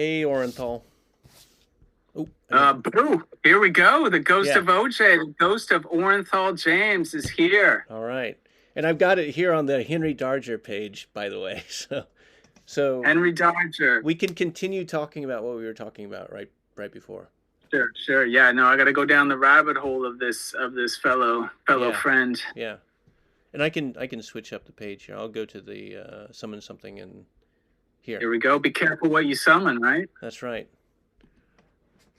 Hey, Orenthal. Oh, Boo, here we go. The ghost Yeah. of OJ, the ghost of Orenthal James is here. all right. And I've got it here on the Henry Darger page, by the way. So Henry Dodger. we can continue talking about what we were talking about right before. Sure, sure. Yeah, no, I got to go down the rabbit hole of this fellow Yeah. friend. Yeah. And I can switch up the page here. I'll go to the summon something in here. Here we go. Be careful what you summon, right? That's right.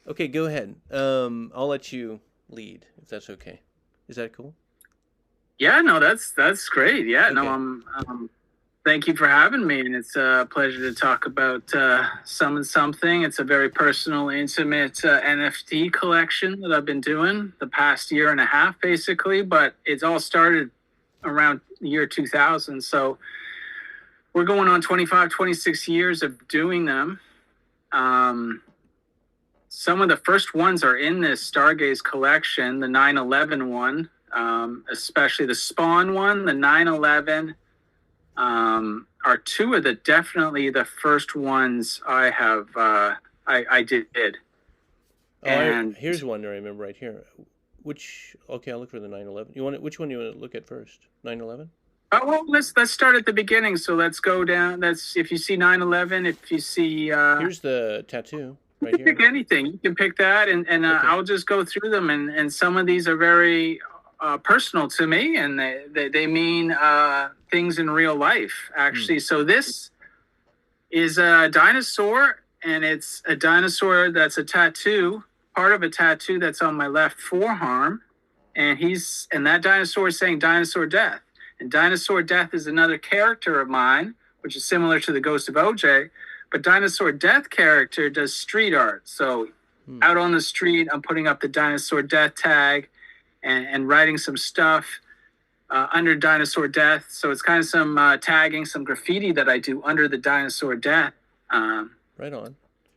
Okay, go ahead. I'll let you lead if that's okay. Is that cool? Yeah, no, that's great. Yeah, Okay. no, thank you for having me, and it's a pleasure to talk about summon something. It's a very personal, intimate NFT collection that I've been doing the past year and a half, basically. But it's all started around the year 2000, so we're going on 25, 26 years of doing them. Some of the first ones are in this Stargaze collection, the 9/11 one, especially the Spawn one, the 9/11, are two of definitely the first ones I have, I did. And here's one I remember right here. Okay, I'll look for the 9/11. Which one do you want to look at first? 9/11? Oh, well, let's start at the beginning. So let's go down. That's if you see 9/11, if you see. Here's the tattoo right here. Pick anything. You can pick that, and Okay. I'll just go through them. And some of these are very personal to me, and they mean things in real life, actually. So this is a dinosaur, and it's a dinosaur that's a tattoo, part of a tattoo that's on my left forearm, and that dinosaur is saying Dinosaur Death. And Dinosaur Death is another character of mine, which is similar to the Ghost of OJ. But Dinosaur Death character does street art. So out on the street, I'm putting up the Dinosaur Death tag and writing some stuff under Dinosaur Death. So it's kind of some tagging, some graffiti that I do under the Dinosaur Death. Right on.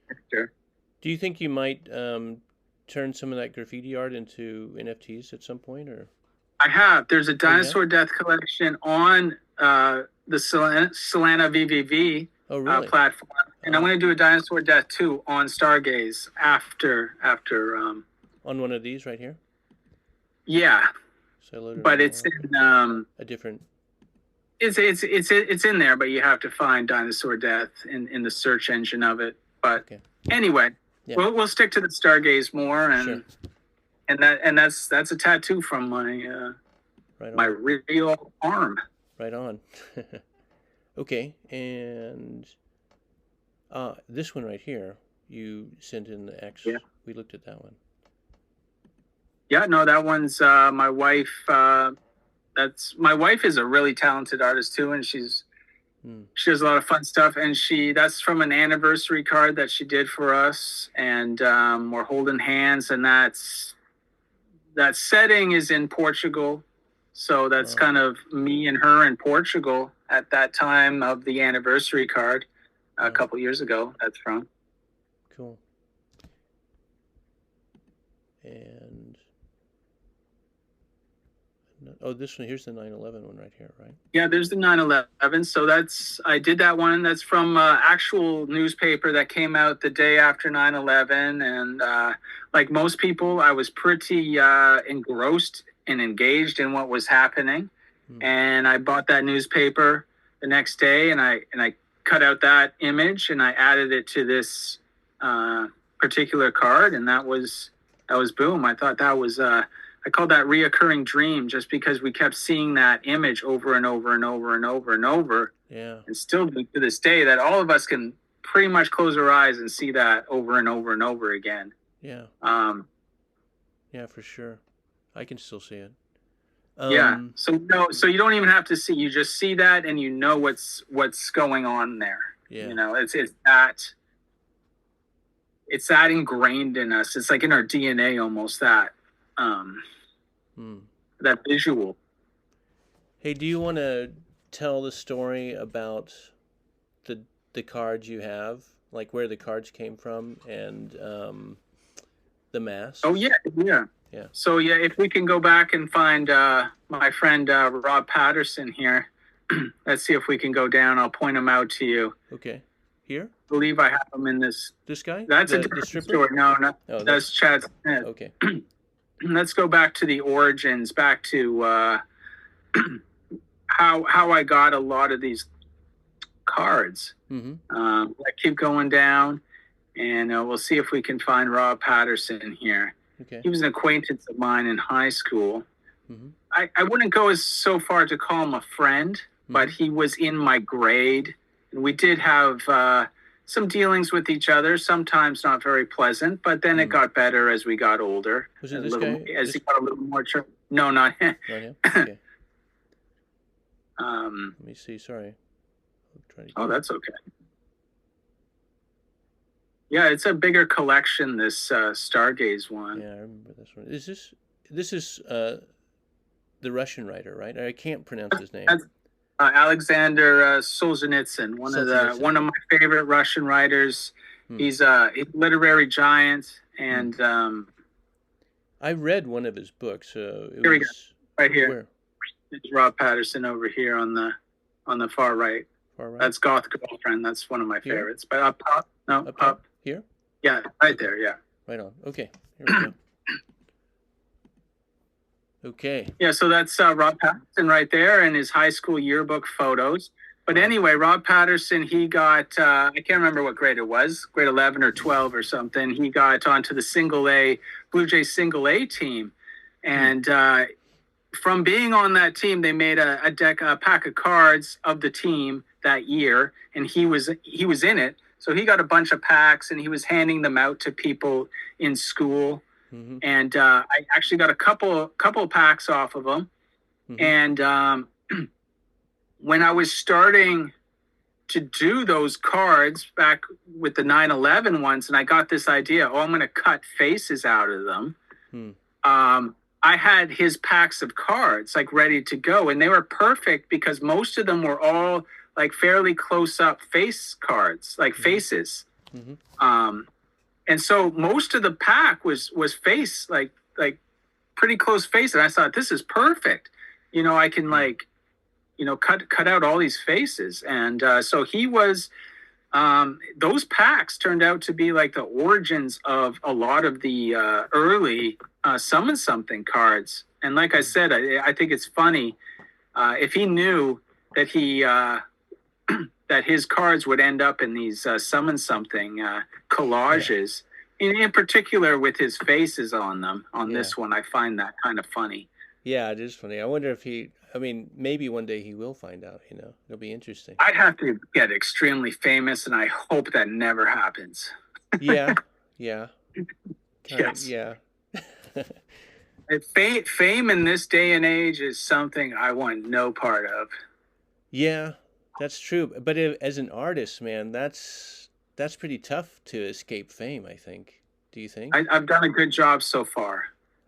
Character. Do you think you might turn some of that graffiti art into NFTs at some point, or? I have. There's a Dinosaur Death collection on the Solana VVV platform, and I'm going to do a Dinosaur Death too on Stargaze after. On one of these right here. Yeah, So but it's in a different. It's in there, but you have to find Dinosaur Death in the search engine of it. But Okay. anyway, Yeah. we'll stick to the Stargaze more, and Sure. and that's a tattoo from my Right on. my real arm. Right on. Okay, and this one right here, you sent in the X. Yeah. We looked at that one. Yeah, no, that one's my wife. My wife is a really talented artist too, and she does a lot of fun stuff. And that's from an anniversary card that she did for us, and we're holding hands, and that setting is in Portugal, so that's kind of me and her in Portugal at that time of the anniversary card a couple years ago. That's from. Cool. And this one here's the 9/11 one right here, right? Yeah, there's the 9/11. So I did that one. That's from actual newspaper that came out the day after 9/11. And like most people, I was pretty engrossed and engaged in what was happening. And I bought that newspaper the next day, and I cut out that image and I added it to this particular card, and that was boom. I thought that was I called that reoccurring dream, just because we kept seeing that image over and over and over and over and over. Yeah. And still to this day, that all of us can pretty much close our eyes and see that over and over and over again. Yeah. Yeah, for sure. I can still see it. Yeah. So you don't even have to see. You just see that, and you know what's going on there. Yeah. You know, it's that ingrained in us. It's like in our DNA, almost that. That visual. Hey, do you want to tell the story about the cards you have, like where the cards came from, and the mask? Oh yeah. So yeah, if we can go back and find my friend Rob Patterson here, let's see if we can go down. I'll point him out to you. Okay, here. believe I have him in this. This guy? That's a the different stripper? story. No, no, Oh, that's Chad Smith. okay. Let's go back to the origins, back to how I got a lot of these cards. Mm-hmm. I keep going down, and we'll see if we can find Rob Patterson here. Okay. He was an acquaintance of mine in high school. Mm-hmm. I wouldn't go as so far to call him a friend, but he was in my grade. And we did have some dealings with each other, sometimes not very pleasant, but then it got better as we got older. Was it this guy? As he got a little more... No, not him. Not him? Okay. Let me see. Sorry. Oh, that's okay. Yeah, it's a bigger collection, this Stargaze one. Yeah, I remember this one. This is the Russian writer, right? I can't pronounce his name. That's Alexander Solzhenitsyn, one of my favorite Russian writers. He's a literary giant, and I read one of his books. Here we go, right here. Where? It's Rob Patterson over here on the far right. Far right. That's Goth Girlfriend. That's one of my favorites. But up here. Yeah, right there. Yeah. Right on. Okay. Here we go. Okay. Yeah, so that's Rob Patterson right there and his high school yearbook photos. But anyway, Rob Patterson, he got, I can't remember what grade it was, grade 11 or 12 or something. He got onto the Blue Jays single A team. And from being on that team, they made a pack of cards of the team that year. And he was in it. So he got a bunch of packs and he was handing them out to people in school. Mm-hmm. And I actually got a couple packs off of them. Mm-hmm. And when I was starting to do those cards back with the 9/11 ones, and I got this idea, I'm going to cut faces out of them. I had his packs of cards like ready to go, and they were perfect because most of them were all like fairly close up face cards, like faces. Mm-hmm. And so most of the pack was face, like pretty close face. And I thought, this is perfect. I can cut out all these faces. And so he was, those packs turned out to be like the origins of a lot of the early Summon Something cards. And like I said, I think it's funny if he knew that that his cards would end up in these Summon Something collages, in particular with his faces on them. This one, I find that kind of funny. Yeah, it is funny. I wonder if maybe one day he will find out, it'll be interesting. I'd have to get extremely famous, and I hope that never happens. Yeah. Yes. Yeah. Fame in this day and age is something I want no part of. Yeah, that's true. But as an artist, man, that's pretty tough to escape fame, I think. Do you think? I've done a good job so far.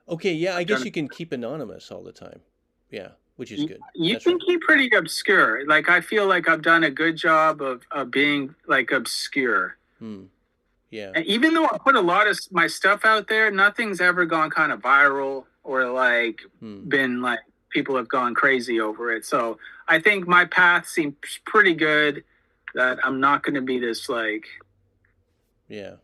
Okay, yeah, I guess you can keep anonymous all the time. Yeah, which is good. You can keep pretty obscure. Like, I feel like I've done a good job of being, like, obscure. Yeah. And even though I put a lot of my stuff out there, nothing's ever gone kind of viral or, like, been, like, people have gone crazy over it. So I think my path seems pretty good, that I'm not going to be this, like... Yeah.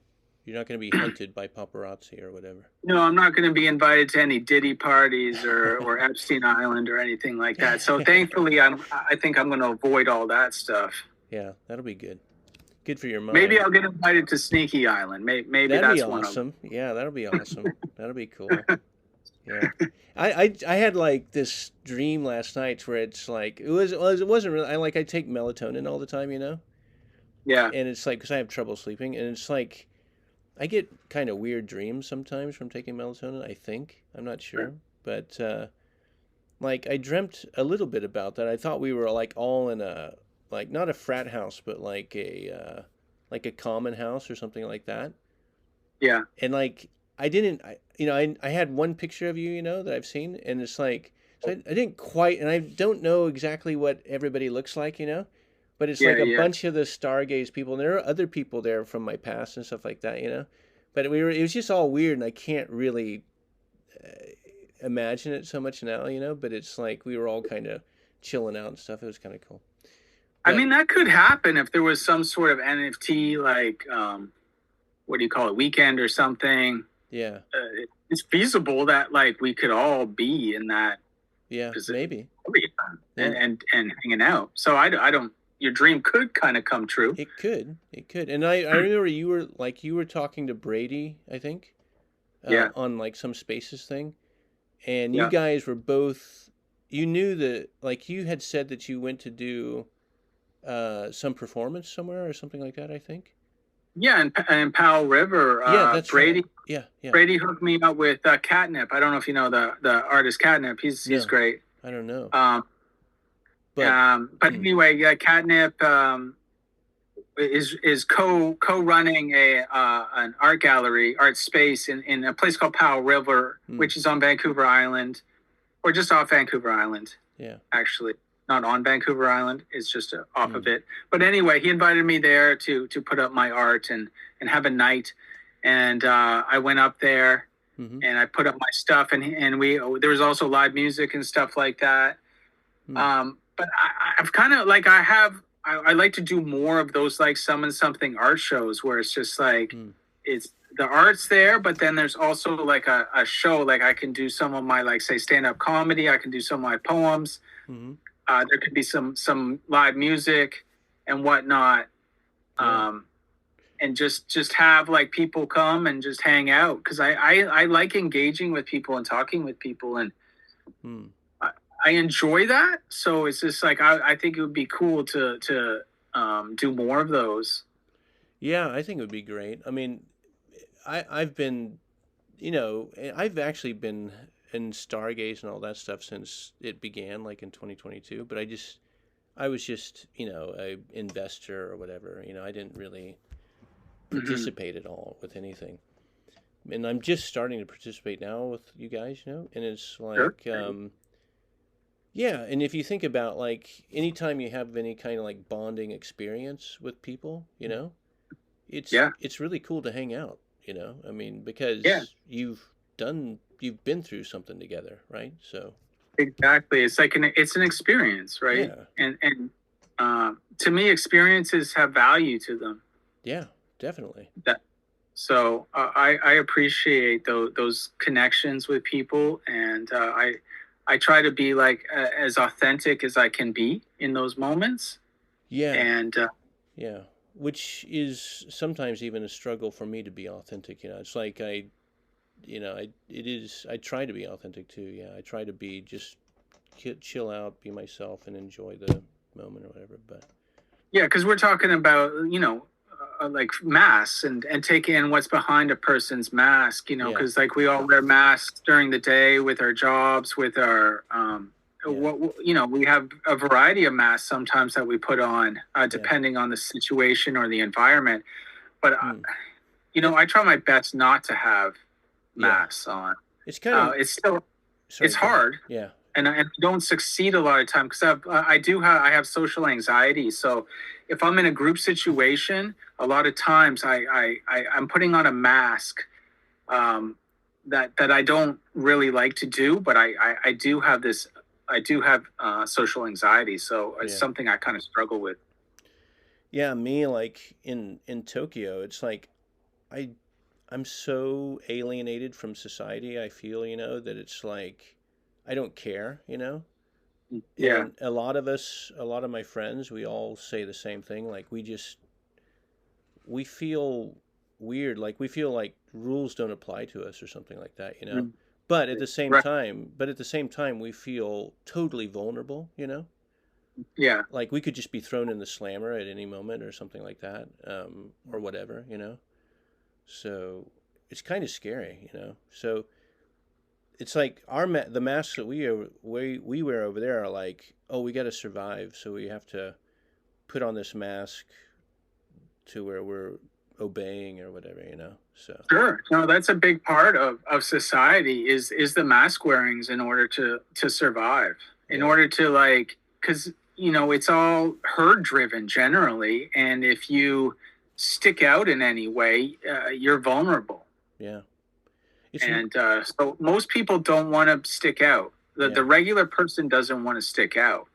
You're not going to be hunted by paparazzi or whatever. No, I'm not going to be invited to any Diddy parties or Epstein Island or anything like that. So thankfully, I think I'm going to avoid all that stuff. Yeah, that'll be good. Good for your mind. Maybe I'll get invited to Sneaky Island. Maybe that'd that's be awesome. Yeah, that'll be awesome. That'll be cool. Yeah, I had like this dream last night where it's like it wasn't really. I take melatonin all the time, Yeah. And it's like because I have trouble sleeping, and it's like. I get kind of weird dreams sometimes from taking melatonin, I think. I'm not sure. But, like, I dreamt a little bit about that. I thought we were, like, all in a, like, not a frat house, but, like a common house or something like that. Yeah. And, like, I had one picture of you, that I've seen. And it's like, so I didn't quite, and I don't know exactly what everybody looks like, But it's like a bunch of the Stargaze people, and there are other people there from my past and stuff like that, But it was just all weird, and I can't really imagine it so much now, But it's like we were all kind of chilling out and stuff. It was kind of cool. I mean, that could happen if there was some sort of NFT, like, what do you call it, weekend or something. Yeah. It's feasible that, like, we could all be in that. Yeah, maybe. And hanging out. So I don't, your dream could kind of come true. It could. And I remember you were talking to Brady, I think, on like some Spaces thing. And you guys were both, you knew that, like, you had said that you went to do some performance somewhere or something like that, I think. Yeah, in Powell River. Yeah, that's Brady. Right. Yeah. Brady hooked me up with Catnip. I don't know if you know the artist Catnip. He's great. I don't know. But anyway, Catnip is co-running an art gallery, art space in a place called Powell River, which is on Vancouver Island, or just off Vancouver Island. Yeah, actually, not on Vancouver Island. It's just off of it. But anyway, he invited me there to put up my art and have a night, and I went up there. And I put up my stuff, and there was also live music and stuff like that. But I've kind of like I like to do more of those, like Summon Something art shows where it's just like it's the art's there, but then there's also like a show. Like I can do some of my, like, say, stand-up comedy. I can do some of my poems. There could be some live music and whatnot. And just have, like, people come and just hang out, because I like engaging with people and talking with people, and I enjoy that. So it's just like I think it would be cool to do more of those. Yeah, I think it would be great. I mean, I've been, I've actually been in Stargaze and all that stuff since it began, like in 2022. But I was just, a investor or whatever. I didn't really participate at all with anything. And I'm just starting to participate now with you guys, and it's like, yeah. And if you think about, like, anytime you have any kind of like bonding experience with people, it's really cool to hang out, I mean, because you've been through something together, right? So exactly, it's like it's an experience, right? And to me, experiences have value to them. Yeah, definitely. So I appreciate those connections with people, and I try to be, like, as authentic as I can be in those moments. Yeah. And which is sometimes even a struggle for me to be authentic. It's like I try to be authentic too. Yeah, I try to be just chill out, be myself, and enjoy the moment or whatever. But yeah, because we're talking about like masks and take in what's behind a person's mask, because like we all wear masks during the day with our jobs, with our we have a variety of masks sometimes that we put on depending on the situation or the environment. But I try my best not to have masks on. It's kind of it's hard. Yeah. And I don't succeed a lot of time because I have social anxiety. So if I'm in a group situation, a lot of times I'm putting on a mask that I don't really like to do, but I do have social anxiety. So it's something I kind of struggle with. Yeah, me, like in Tokyo, it's like I'm so alienated from society. I feel, that it's like I don't care, Yeah. And a lot of my friends, we all say the same thing. Like we feel weird. Like we feel like rules don't apply to us or something like that, But at the same time, we feel totally vulnerable, Yeah. Like we could just be thrown in the slammer at any moment or something like that, or whatever, So it's kind of scary, So it's like the masks that we wear over there are like, oh, we got to survive, so we have to put on this mask to where we're obeying or whatever, So sure, no, that's a big part of society is the mask wearings in order to survive, in order to, like, because it's all herd driven generally, and if you stick out in any way, you're vulnerable. Yeah. So most people don't want to stick out. The regular person doesn't want to stick out.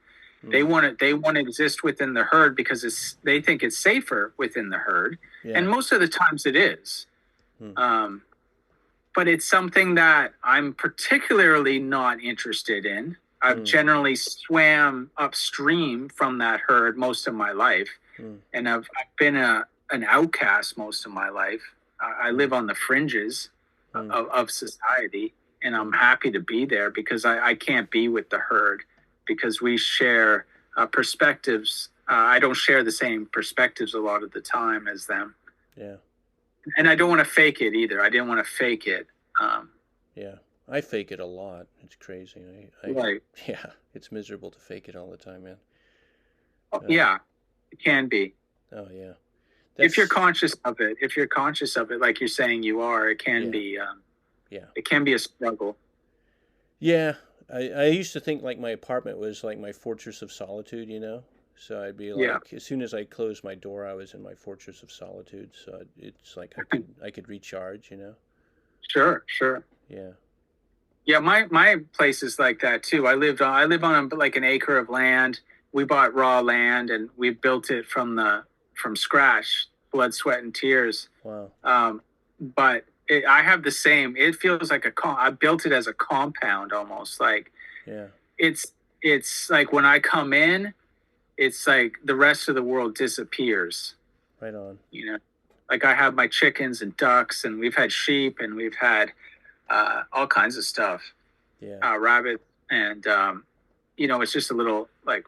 They want to exist within the herd because they think it's safer within the herd, and most of the times it is. But it's something that I'm particularly not interested in. I've generally swam upstream from that herd most of my life, and I've been an outcast most of my life. I live on the fringes of society, and I'm happy to be there because I can't be with the herd because we share perspectives. I don't share the same perspectives a lot of the time as them. Yeah. And I don't want to fake it either. I didn't want to fake it. Yeah. I fake it a lot. It's crazy. Right. Yeah. It's miserable to fake it all the time, man. Yeah. It can be. Oh, yeah. If you're conscious of it, like you're saying you are, it can be, it can be a struggle. Yeah. I used to think like my apartment was like my fortress of solitude, you know? So I'd be like, as soon as I closed my door, I was in my fortress of solitude. So it's like I could recharge, you know? Sure. Yeah. Yeah, my place is like that too. I live on like an acre of land. We bought raw land and we built it from scratch, blood, sweat, and tears. Wow. But I have the same. It feels like I built it as a compound almost. Like, it's like when I come in, it's like the rest of the world disappears. Right on. You know, like I have my chickens and ducks, and we've had sheep, and we've had all kinds of stuff. Yeah. Rabbits, and it's just a little like,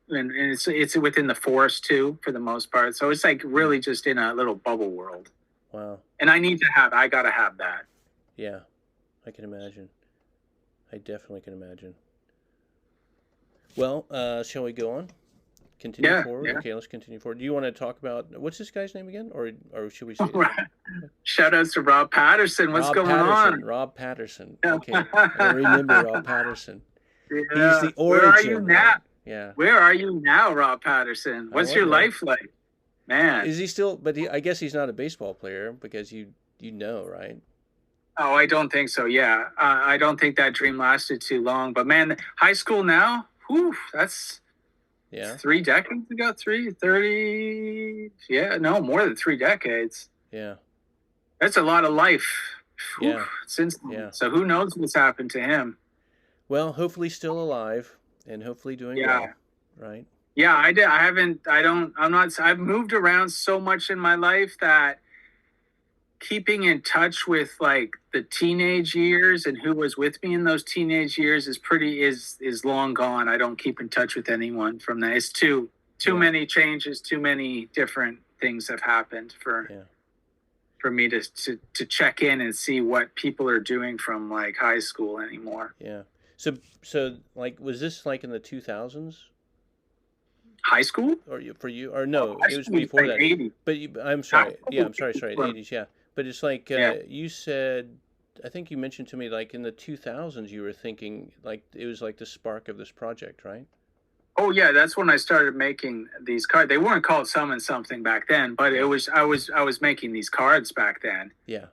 and it's within the forest too for the most part. So it's like really just in a little bubble world. Wow. And I gotta have that. Yeah, I can imagine. I definitely can imagine. Well, shall we go on? Continue forward? Yeah. Okay, let's continue forward. Do you want to talk about, what's this guy's name again? Or should we say Shout outs to Rob Patterson. What's going on? Rob Patterson. Okay, I remember Rob Patterson. Yeah. He's the origin. Where are you now? Yeah. Where are you now, Rob Patterson? What's your life like? Man. Is he still, but I guess he's not a baseball player because you know, right? Oh, I don't think so. Yeah. I don't think that dream lasted too long. But man, high school now, whew, that's 3 decades ago, 30, more than 3 decades. Yeah. That's a lot of life. Yeah. Since then. So who knows what's happened to him? Well, hopefully still alive and hopefully doing well, right? Yeah, I've moved around so much in my life that keeping in touch with like the teenage years and who was with me in those teenage years is long gone. I don't keep in touch with anyone from that. It's too many changes, too many different things have happened for me to check in and see what people are doing from like high school anymore. Yeah. So like, was this like in the 2000s? High school? Or for you? Or no, it was before like that. 80. But I'm sorry. Yeah, I'm sorry. 80s, yeah. But it's like you said, I think you mentioned to me like in the 2000s you were thinking like it was like the spark of this project, right? Oh yeah, that's when I started making these cards. They weren't called Summon Something back then, but I was making these cards back then. Yeah.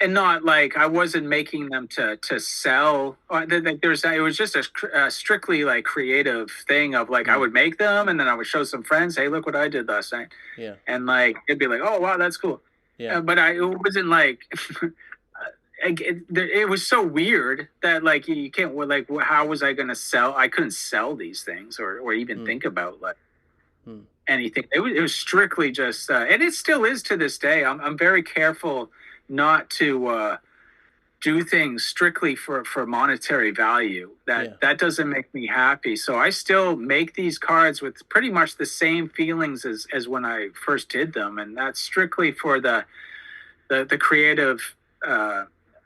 And not like I wasn't making them to sell. It was just a strictly like creative thing of like I would make them and then I would show some friends, hey, look what I did last night. Yeah. And like it'd be like, oh wow, that's cool. Yeah. But it wasn't like it was so weird that like you can't like how was I gonna sell? I couldn't sell these things or even think about like anything. It was strictly just and it still is to this day. I'm very careful not to do things strictly for monetary value. That doesn't make me happy. So I still make these cards with pretty much the same feelings as when I first did them, and that's strictly for the creative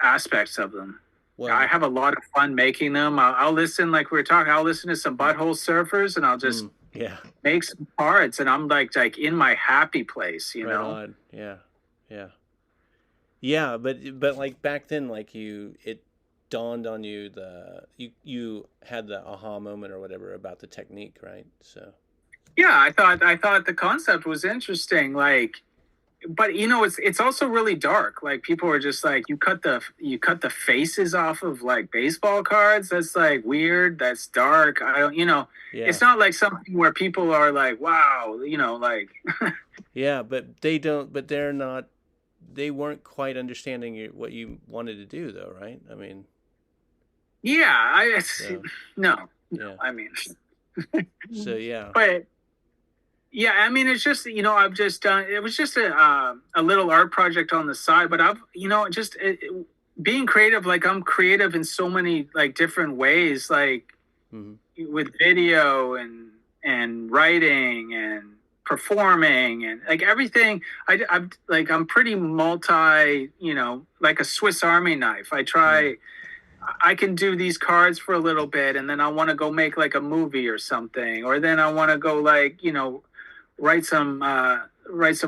aspects of them. Wow. I have a lot of fun making them. I'll listen, like we were talking, I'll listen to some Butthole Surfers and I'll just make some cards, and I'm like in my happy place, you know? On. Yeah, but like back then, like it dawned on you you had the aha moment or whatever about the technique, right? So yeah, I thought the concept was interesting. Like but you know, it's also really dark. Like people are just like, you cut the faces off of like baseball cards. That's like weird. That's dark. I don't, you know, Yeah. it's not like something where people are like, wow, you know, like Yeah, but they don't. But they're not. They weren't quite understanding what you wanted to do, though, right? I mean, yeah, so no, yeah. I mean, So yeah. but yeah, I mean, it's just, you know, I've just done, it was just a little art project on the side, but I've, you know, just being creative, like I'm creative in so many like different ways, like with video and writing and performing and like everything. I'm like, I'm pretty multi, you know, like a Swiss Army knife. I can do these cards for a little bit and then I want to go make like a movie or something, or then I want to go like, you know, write some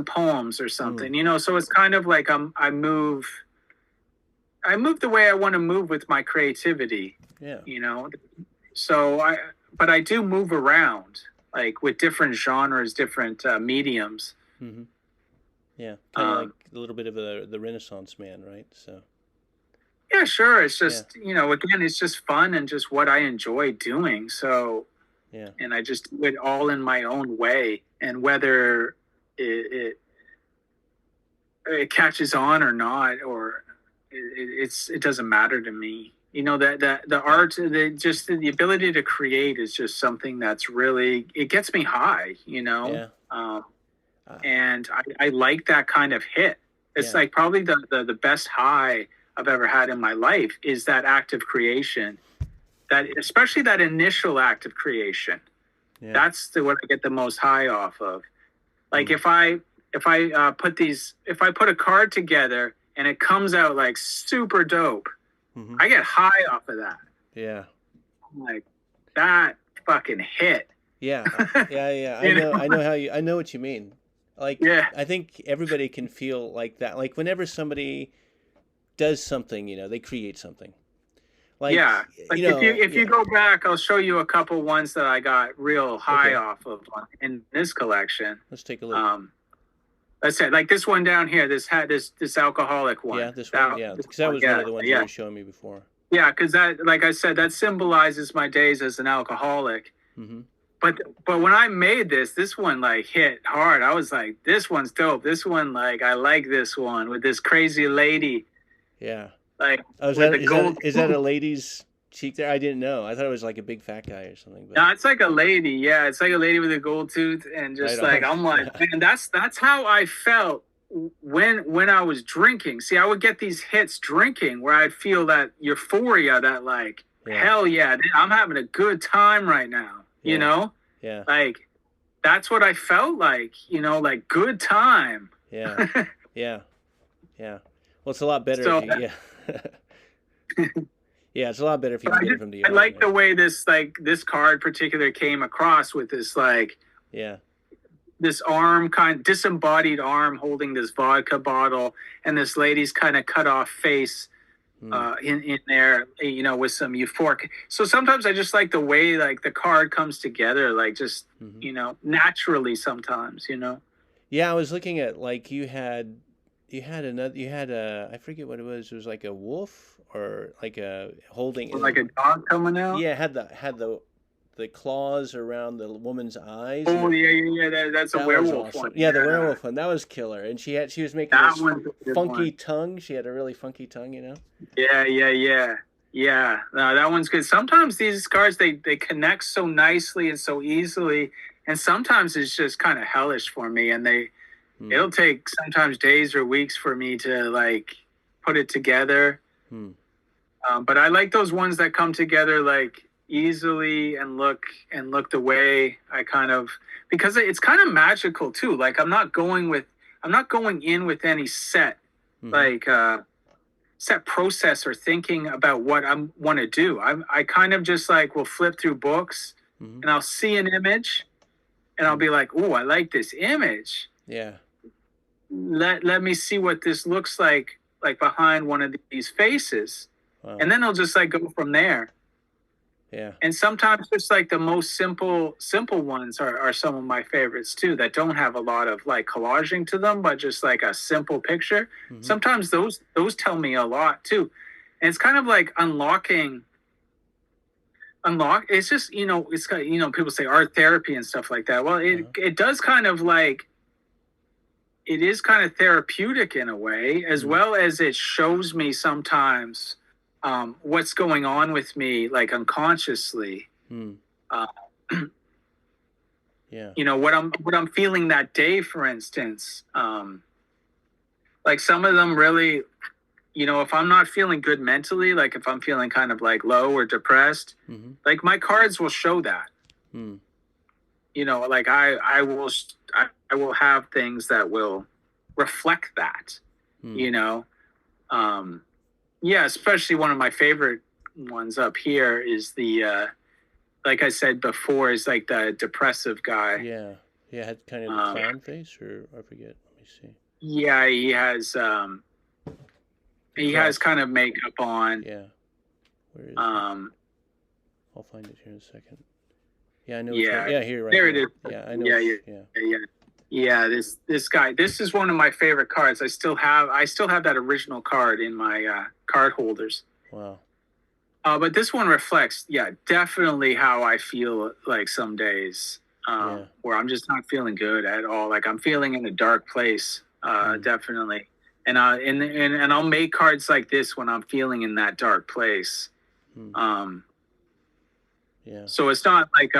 poems or something, you know. So it's kind of like I move the way I want to move with my creativity, you know. So but I do move around like with different genres, different mediums. Yeah, kind of like a little bit of the Renaissance man, right? So yeah, sure. It's just, you know, again, it's just fun and just what I enjoy doing. So yeah, and I just do it all in my own way, and whether it catches on or not, or it doesn't matter to me. You know, that the art, just the ability to create is just something that's really, it gets me high, you know. And I like that kind of hit. It's like probably the best high I've ever had in my life is that act of creation. That, especially that initial act of creation, that's what I get the most high off of. Like if I put a card together and it comes out like super dope, I get high off of that. Yeah, I'm like, that fucking hit. Yeah. I know what you mean. Like, I think everybody can feel like that. Like whenever somebody does something, you know, they create something. Like, like you know, if you go back, I'll show you a couple ones that I got real high off of in this collection. Let's take a look. Let's say like this one down here. This alcoholic one. Yeah, this one. Yeah, because that was one of the ones you were showing me before. Yeah, because that, like I said, that symbolizes my days as an alcoholic. But when I made this one like hit hard. I was like, this one's dope. This one, like, I like this one with this crazy lady. Yeah. Like, is that a lady's cheek there? I didn't know. I thought it was like a big fat guy or something. But... No, it's like a lady. Yeah, it's like a lady with a gold tooth, and just right I'm like, man, that's how I felt when I was drinking. See, I would get these hits drinking where I'd feel that euphoria, that like, hell yeah, I'm having a good time right now. You know? Yeah. Like, that's what I felt like. You know, like good time. Yeah. Yeah. Well, it's a lot better. So, yeah, it's a lot better if you can get it from the. I like the way this card particular came across with this like this arm, kind of disembodied arm holding this vodka bottle, and this lady's kind of cut off face in there, you know, with some euphoric. So sometimes I just like the way like the card comes together, like just you know, naturally sometimes, you know. Yeah, I was looking at like you had a, I forget what it was. It was like a wolf or like a holding, or like a dog coming out. Yeah, had the claws around the woman's eyes. Oh yeah. That's a werewolf one. Yeah, the werewolf one. That was killer. And she was making this funky tongue. She had a really funky tongue, you know. Yeah. No, that one's good. Sometimes these cards they connect so nicely and so easily, and sometimes it's just kind of hellish for me, and it'll take sometimes days or weeks for me to like put it together. But I like those ones that come together like easily and look the way I kind of, because it's kind of magical too. Like I'm not going in with any set set process or thinking about what I want to do. I kind of just like will flip through books and I'll see an image and I'll be like, oh, I like this image. Yeah. Let me see what this looks like behind one of these faces. Wow. And then I'll just like go from there. Yeah. And sometimes just like the most simple ones are some of my favorites too, that don't have a lot of like collaging to them, but just like a simple picture. Mm-hmm. Sometimes those tell me a lot too. And it's kind of like it's just, it's kind of, people say art therapy and stuff like that. Well, it does kind of like, it is kind of therapeutic in a way, as well as it shows me sometimes what's going on with me, like unconsciously. Yeah. What I'm feeling that day, for instance. Like some of them really, if I'm not feeling good mentally, like if I'm feeling kind of like low or depressed, like my cards will show that. Like I will have things that will reflect that. Yeah, especially one of my favorite ones up here is the like I said before, is like the depressive guy. Yeah. Yeah, had kind of the clown face, or I forget. Let me see. Yeah, he has kind of makeup on. Yeah. Where is it? I'll find it here in a second. Yeah, I know. Yeah, here, right there here. It is. Yeah, I know. Yeah. This guy. This is one of my favorite cards. I still have that original card in my card holders. Wow. But this one reflects, definitely how I feel like some days where I'm just not feeling good at all. Like I'm feeling in a dark place, definitely. And I'll make cards like this when I'm feeling in that dark place. So it's not like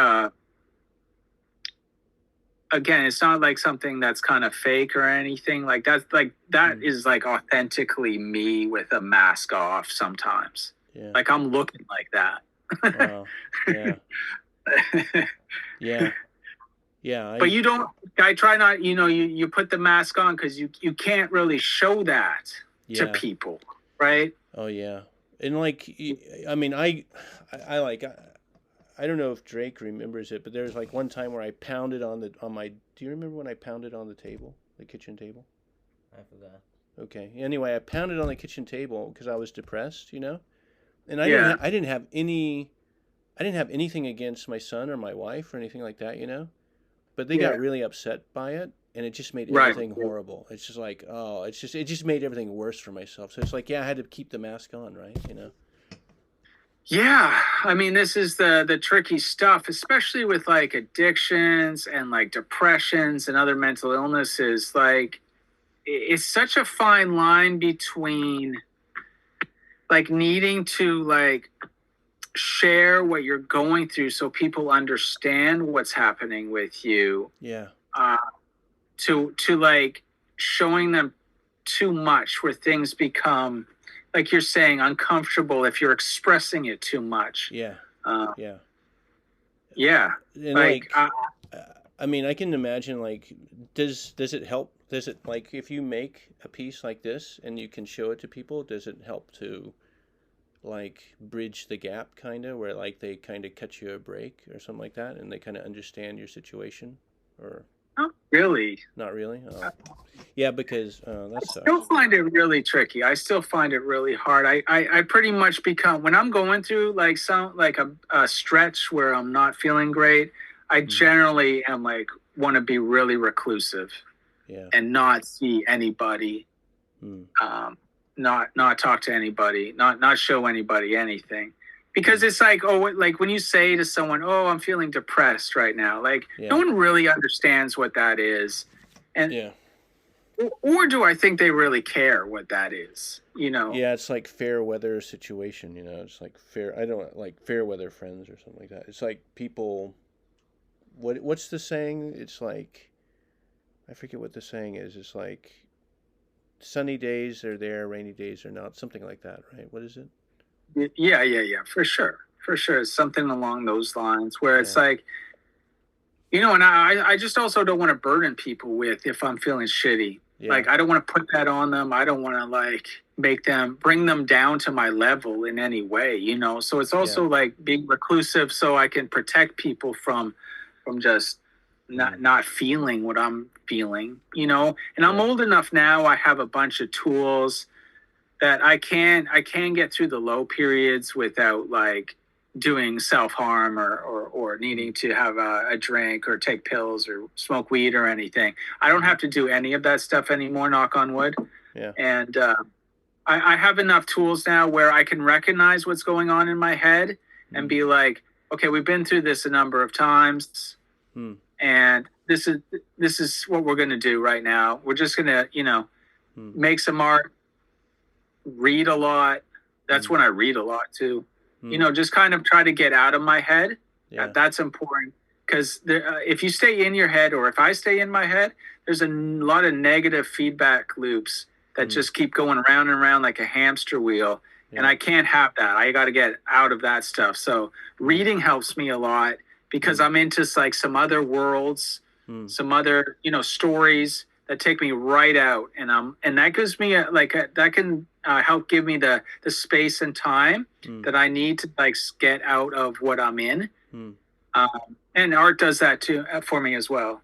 again, it's not like something that's kind of fake or anything. Like that is like authentically me with a mask off sometimes. Yeah. Like I'm looking like that. Wow. Yeah. Yeah. But I try not, you put the mask on because you can't really show that to people, right? Oh yeah. And like, I mean, I don't know if Drake remembers it, but there's like one time where I pounded do you remember when I pounded on the table, the kitchen table? I forgot. Okay. Anyway, I pounded on the kitchen table because I was depressed, and I didn't have anything against my son or my wife or anything like that, but they got really upset by it, and it just made everything horrible. It's just like, it just made everything worse for myself. So it's like, I had to keep the mask on, right? Yeah, I mean, this is the tricky stuff, especially with like addictions and like depressions and other mental illnesses. Like, it's such a fine line between like needing to like share what you're going through so people understand what's happening with you. Yeah. To like showing them too much where things become, like you're saying, uncomfortable if you're expressing it too much. Yeah. Yeah. And like I mean, I can imagine, like, does it help? Does it, like, if you make a piece like this and you can show it to people, does it help to, like, bridge the gap, kind of, where, like, they kind of cut you a break or something like that, and they kind of understand your situation? Or not really. Not really? Oh. Yeah, because that sucks. I still find it really tricky. I still find it really hard. I pretty much become, when I'm going through, like, a stretch where I'm not feeling great, I generally am like want to be really reclusive, and not see anybody, not talk to anybody, not show anybody anything, because it's like, like when you say to someone, I'm feeling depressed right now, like no one really understands what that is, and or do I think they really care what that is? Yeah, it's like fair weather situation. It's like I don't like fair weather friends or something like that. It's like people. What's the saying? It's like, I forget what the saying is. It's like, sunny days are there, rainy days are not. Something like that, right? What is it? Yeah. For sure. It's something along those lines where it's like, and I just also don't want to burden people with if I'm feeling shitty. Yeah. Like, I don't want to put that on them. I don't want to, like, bring them down to my level in any way, So it's also like being reclusive so I can protect people from just not feeling what I'm feeling, and I'm old enough now. I have a bunch of tools that I can get through the low periods without, like, doing self-harm or needing to have a drink or take pills or smoke weed or anything. I don't have to do any of that stuff anymore, knock on wood. Yeah. And I have enough tools now where I can recognize what's going on in my head and be like, okay, we've been through this a number of times, and this is what we're going to do right now. We're just going to, make some art, read a lot. That's when I read a lot too. Just kind of try to get out of my head. Yeah. That's important because if you stay in your head, or if I stay in my head, there's a lot of negative feedback loops that just keep going around and around like a hamster wheel. And I can't have that. I got to get out of that stuff. So reading helps me a lot because I'm into like some other worlds, some other, stories that take me right out. And that gives me that can help give me the space and time that I need to like get out of what I'm in. And art does that too for me as well.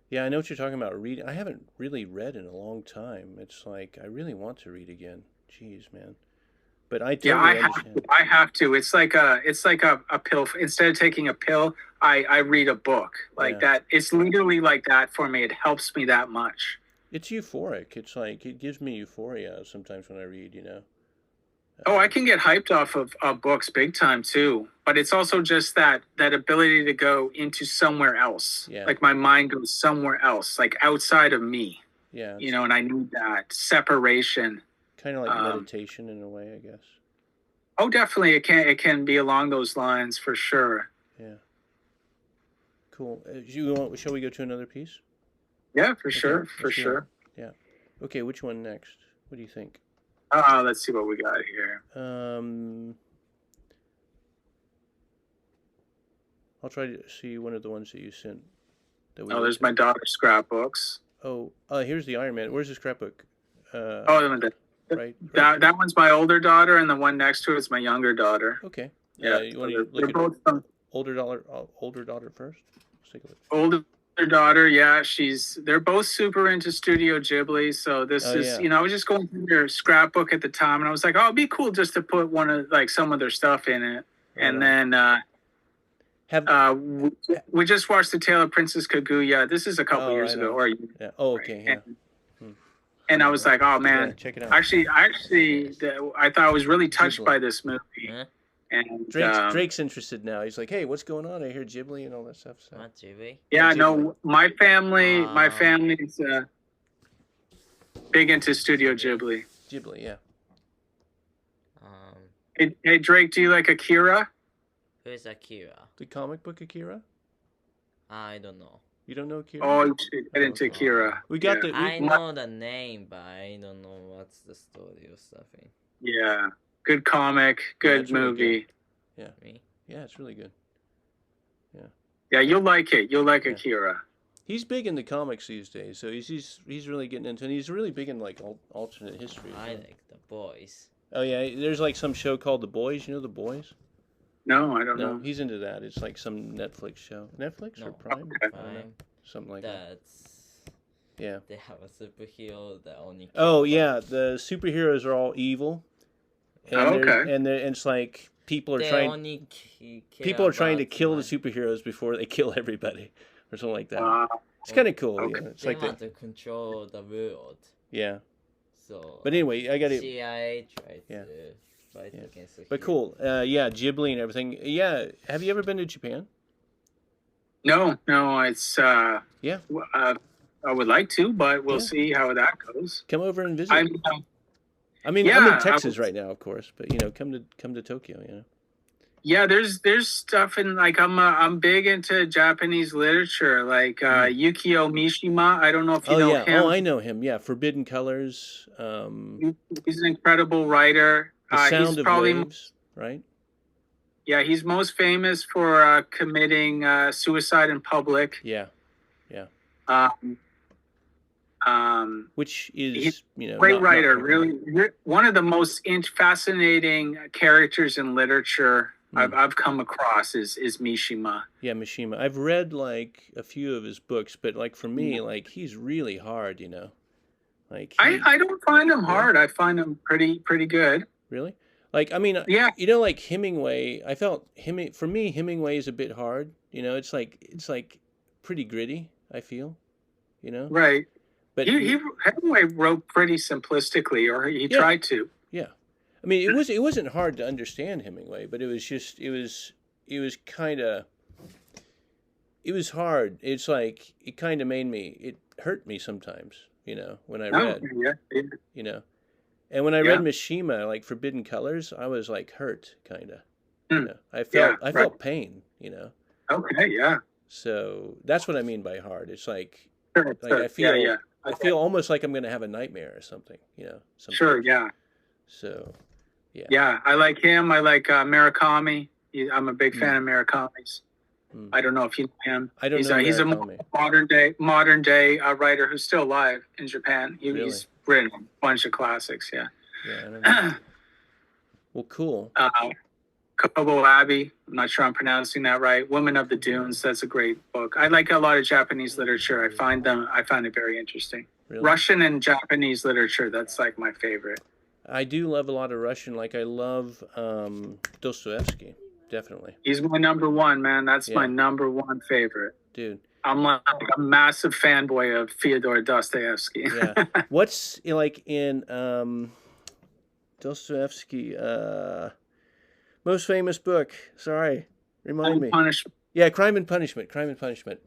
Yeah, I know what you're talking about. Reading. I haven't really read in a long time. It's like I really want to read again. Jeez, man. But I understand. I have to. It's like a pill. Instead of taking a pill, I read a book like that. It's literally like that for me. It helps me that much. It's euphoric. It's like it gives me euphoria sometimes when I read. Oh, I can get hyped off of books big time too. But it's also just that ability to go into somewhere else. Yeah. Like my mind goes somewhere else, like outside of me. Yeah. And I need that separation. Kind of like meditation in a way, I guess. Oh, definitely. It can be along those lines for sure. Yeah. Cool. Shall we go to another piece? Yeah, for sure. For sure. Yeah. Okay, which one next? What do you think? Let's see what we got here. I'll try to see one of the ones that you sent. There's my daughter's scrapbooks. Oh, here's the Iron Man. Where's the scrapbook? Right. That one's my older daughter, and the one next to it is my younger daughter. Okay. Yeah. You want to look at older daughter first? Let's take a look. Older daughter, yeah, they're both super into Studio Ghibli. So this is, I was just going through their scrapbook at the time, and I was like, it'd be cool just to put some of their stuff in it. And then we just watched The Tale of Princess Kaguya. This is a couple years ago. Yeah. Oh, okay. Yeah. And I was like, oh man, check it out. Actually, I thought I was really touched by this movie. And Drake's interested now. He's like, hey, what's going on? I hear Ghibli and all that stuff. So. Not Ghibli? Yeah, no, my family's big into Studio Ghibli. Ghibli, yeah. Hey, Drake, do you like Akira? Who is Akira? The comic book Akira? I don't know. You don't know Akira? Oh, you should get into Akira. I know the name, but I don't know what's the story or something. Yeah. Good comic, good movie. Really good. Yeah. Me? Yeah, it's really good. Yeah. Yeah, you'll like it. You'll like Akira. He's big in the comics these days, so he's really getting into it. And he's really big in like alternate history. I like The Boys. Oh yeah, there's like some show called The Boys. You know The Boys? No, I don't know. He's into that. It's like some Netflix show. Netflix or Prime? Okay. Prime. Something like that. Yeah. They have a superhero that only. Yeah, the superheroes are all evil. And and it's like people are trying to kill the superheroes before they kill everybody, or something like that. It's kind of cool. Okay. Yeah. It's they like want to control the world. Yeah. So. But anyway, I got it. CIA tried to fight against the. But cool. Yeah, Ghibli and everything. Yeah. Have you ever been to Japan? No. It's I would like to, but we'll see how that goes. Come over and visit. I'm in Texas right now, of course, but come to Tokyo. Yeah, there's stuff in like I'm big into Japanese literature, like Yukio Mishima. I don't know if you know him. Oh, I know him. Yeah, Forbidden Colors. He's an incredible writer. The Sound of Waves, right? Yeah, he's most famous for committing suicide in public. Yeah. Which is, he's a great writer, really one of the most fascinating characters in literature I've come across is Mishima. Yeah, Mishima. I've read like a few of his books, but like for me, like he's really hard, Like I don't find him hard. I find him pretty good. Really? Like, I mean, Yeah. you know, like Hemingway, I felt for me, Hemingway is a bit hard. You know, it's like pretty gritty, I feel, you know? Right. But Hemingway wrote pretty simplistically, or he yeah, tried to. yeah. I mean, it wasn't hard to understand Hemingway, but it was just it was kind of it was hard. It's like it kind of made me it hurt me sometimes, you know, when I Oh, read, yeah. you know. And when I read Yeah. Mishima, like Forbidden Colors, I was like hurt, kind of. Hmm. You know, I Yeah, felt right. pain, you know. Okay, yeah. So that's what I mean by hard. It's like Sure, I sure. feel Yeah. I Okay. feel almost like I'm gonna have a nightmare or something, you know. Sure, Sometimes. yeah. So, yeah. Yeah, I like him. I like Murakami. I'm a big fan of Murakami's. Mm. I don't know if you know him. I don't know He's a Murakami. modern day writer who's still alive in Japan. Really? He's written a bunch of classics. Yeah. Yeah, I don't know. Well, cool. Kobo Abbey. I'm not sure I'm pronouncing that right. Women of the Dunes. That's a great book. I like a lot of Japanese literature. I find it very interesting. Really? Russian and Japanese literature. That's like my favorite. I do love a lot of Russian. Like I love Dostoevsky, definitely. He's my number one, man. That's my number one favorite. Dude. I'm like a massive fanboy of Fyodor Dostoevsky. Yeah. What's like in Dostoevsky most famous book? Sorry, remind me. Punishment. Yeah, Crime and Punishment. Crime and Punishment.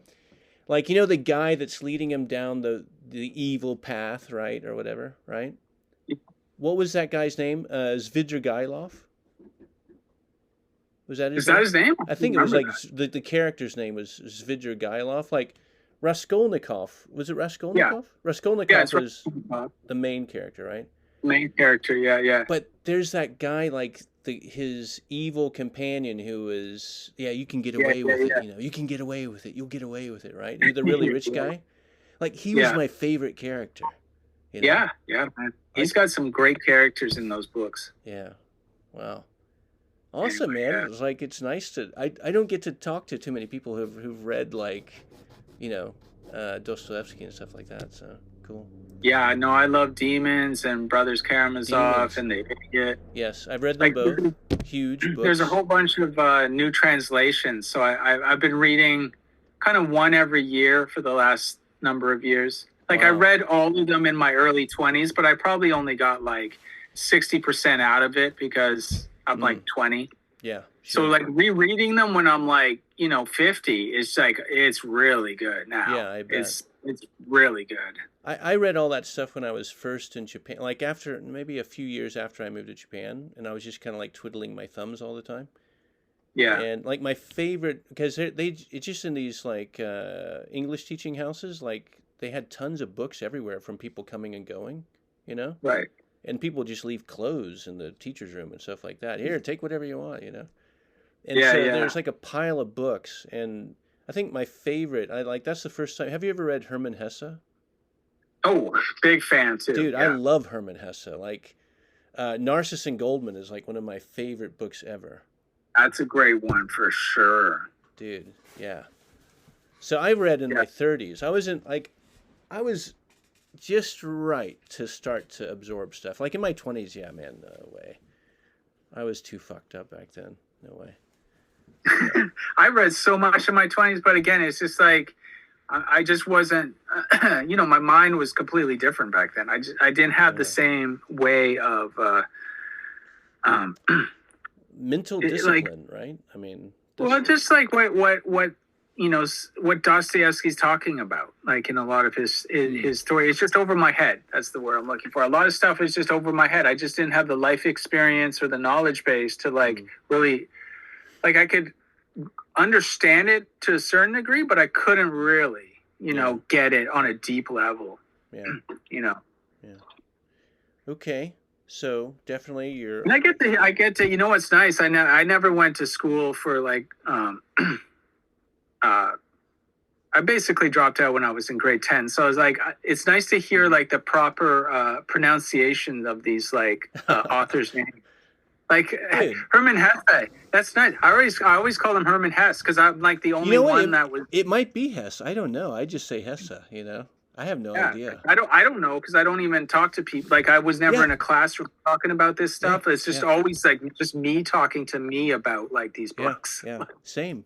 Like, you know, the guy that's leading him down the evil path, right, or whatever, right? What was that guy's name? Svidrigailov? Was that his name? Is that his name? I think it was like the character's name was Svidrigailov. Like Raskolnikov. Was it Raskolnikov? Yeah. Raskolnikov was the main character, right? Main character, yeah. But there's that guy, like his evil companion who is, you can get away with it, you know. You can get away with it. You'll get away with it, right? You're the really rich guy. Like, he was my favorite character. You know? Yeah, man. He's got some great characters in those books. Yeah. Wow. Awesome, man. It's like, it's nice to, I don't get to talk to too many people who've read, like, you know, Dostoevsky and stuff like that, so cool. Yeah, no, I love Demons and Brothers Karamazov and The Idiot. Yes, I've read them both. Huge books. There's a whole bunch of new translations, so I've been reading kind of one every year for the last number of years. Like, I read all of them in my early 20s, but I probably only got like 60% out of it because I'm like 20. Yeah. Sure. So like rereading them when I'm like, you know, 50, it's like, it's really good now. Yeah, I bet. It's really good. I read all that stuff when I was first in Japan, like after maybe a few years after I moved to Japan, and I was just kind of like twiddling my thumbs all the time. Yeah. And like my favorite, because it's just in these like English teaching houses, like they had tons of books everywhere from people coming and going, you know? Right. And people just leave clothes in the teacher's room and stuff like that. Here, take whatever you want, you know? And so there's like a pile of books, and I think my favorite, that's the first time. Have you ever read Hermann Hesse? Oh, big fan too. Dude, I love Hermann Hesse. Like, Narcissus and Goldman is like one of my favorite books ever. That's a great one for sure. Dude, yeah. So I read in my 30s. I was just right to start to absorb stuff. Like in my 20s, yeah, man, no way. I was too fucked up back then. No way. I read so much in my 20s, but again, it's just like, I just wasn't, you know, my mind was completely different back then. I didn't have the same way of mental discipline, right? I mean, well, just like what you know, what Dostoevsky's talking about, like in a lot of his story, it's just over my head. That's the word I'm looking for. A lot of stuff is just over my head. I just didn't have the life experience or the knowledge base to like really, like I could understand it to a certain degree, but I couldn't really, you know, get it on a deep level. Yeah. You know. Yeah. Okay. So definitely you're. And I get to. You know what's nice? I never went to school for like. I basically dropped out when I was in grade 10. So I was like, it's nice to hear like the proper pronunciation of these like authors' names. Like Hermann Hesse. That's nice. I always call him Hermann Hesse because I'm like the only one that was. It might be Hesse. I don't know. I just say Hesse. You know. I have no Yeah, idea. I don't know because I don't even talk to people. Like I was never Yeah. in a classroom talking about this stuff. Yeah, It's just yeah. always like just me talking to me about like these Yeah, books. yeah. Same,